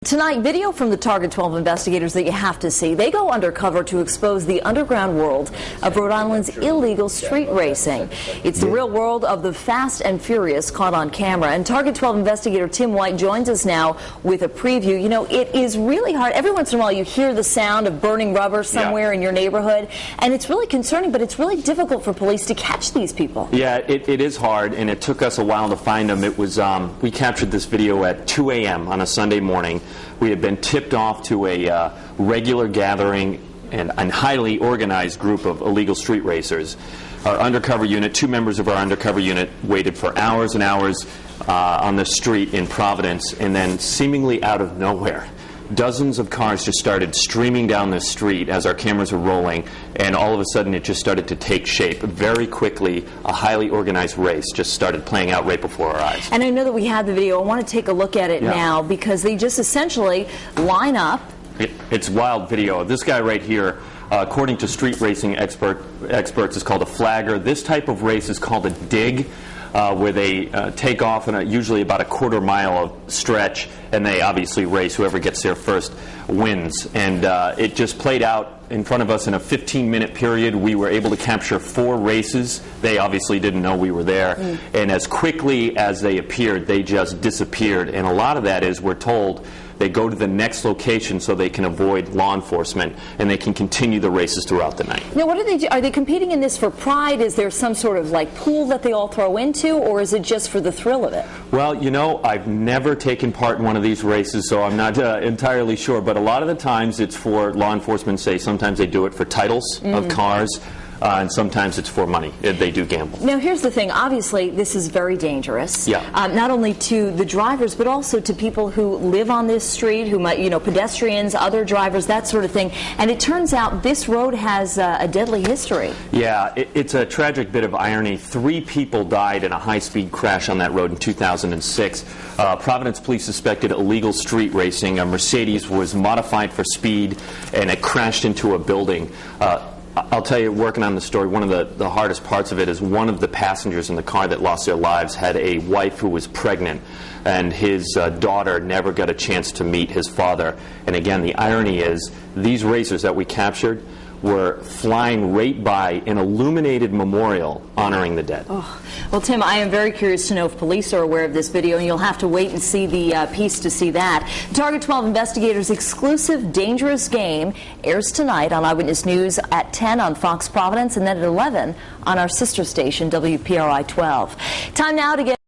Tonight, video from the Target 12 investigators that you have to see. They go undercover to expose the underground world of Rhode Island's illegal street racing. It's the real world of the fast and furious caught on camera. And Target 12 investigator Tim White joins us now with a preview. You know, it is really hard. Every once in a while you hear the sound of burning rubber somewhere in your neighborhood, and it's really concerning, but it's really difficult for police to catch these people. Yeah, it is hard, and it took us a while to find them. It was we captured this video at 2 a.m. on a Sunday morning. We had been tipped off to a regular gathering and a highly organized group of illegal street racers. Our undercover unit, two members of our undercover unit, waited for hours and hours on the street in Providence, and then seemingly out of nowhere, dozens of cars just started streaming down the street as our cameras were rolling, and all of a sudden it just started to take shape. Very quickly, a highly organized race just started playing out right before our eyes. And I know that we have the video. I want to take a look at it now, because they just essentially line up. It's wild video. This guy right here, according to street racing experts, is called a flagger. This type of race is called a dig, where they take off in usually about a quarter-mile of stretch, and they obviously race. Whoever gets there first wins. And it just played out in front of us in a 15-minute period. We were able to capture 4 races. They obviously didn't know we were there. And as quickly as they appeared, they just disappeared. And a lot of that is, we're told, they go to the next location so they can avoid law enforcement, and they can continue the races throughout the night. Now, what do they do? Are they competing in this for pride? Is there some sort of like pool that they all throw into, or is it just for the thrill of it? Well, you know, I've never taken part in one of these races, so I'm not entirely sure. But a lot of the times it's for law enforcement. Say sometimes they do it for titles of cars. And sometimes it's for money. They do gamble. Now, here's the thing. Obviously, this is very dangerous. Yeah. Not only to the drivers, but also to people who live on this street, who might, you know, pedestrians, other drivers, that sort of thing. And it turns out this road has a deadly history. Yeah, it's a tragic bit of irony. 3 people died in a high-speed crash on that road in 2006. Providence police suspected illegal street racing. A Mercedes was modified for speed, and it crashed into a building. I'll tell you, working on the story, one of the hardest parts of it is one of the passengers in the car that lost their lives had a wife who was pregnant, and his daughter never got a chance to meet his father. And again, the irony is, these racers that we captured were flying right by an illuminated memorial honoring the dead. Oh. Well, Tim, I am very curious to know if police are aware of this video, and you'll have to wait and see the piece to see that. Target 12 investigators' exclusive Dangerous Game airs tonight on Eyewitness News at 10 on Fox Providence, and then at 11 on our sister station, WPRI 12. Time now to get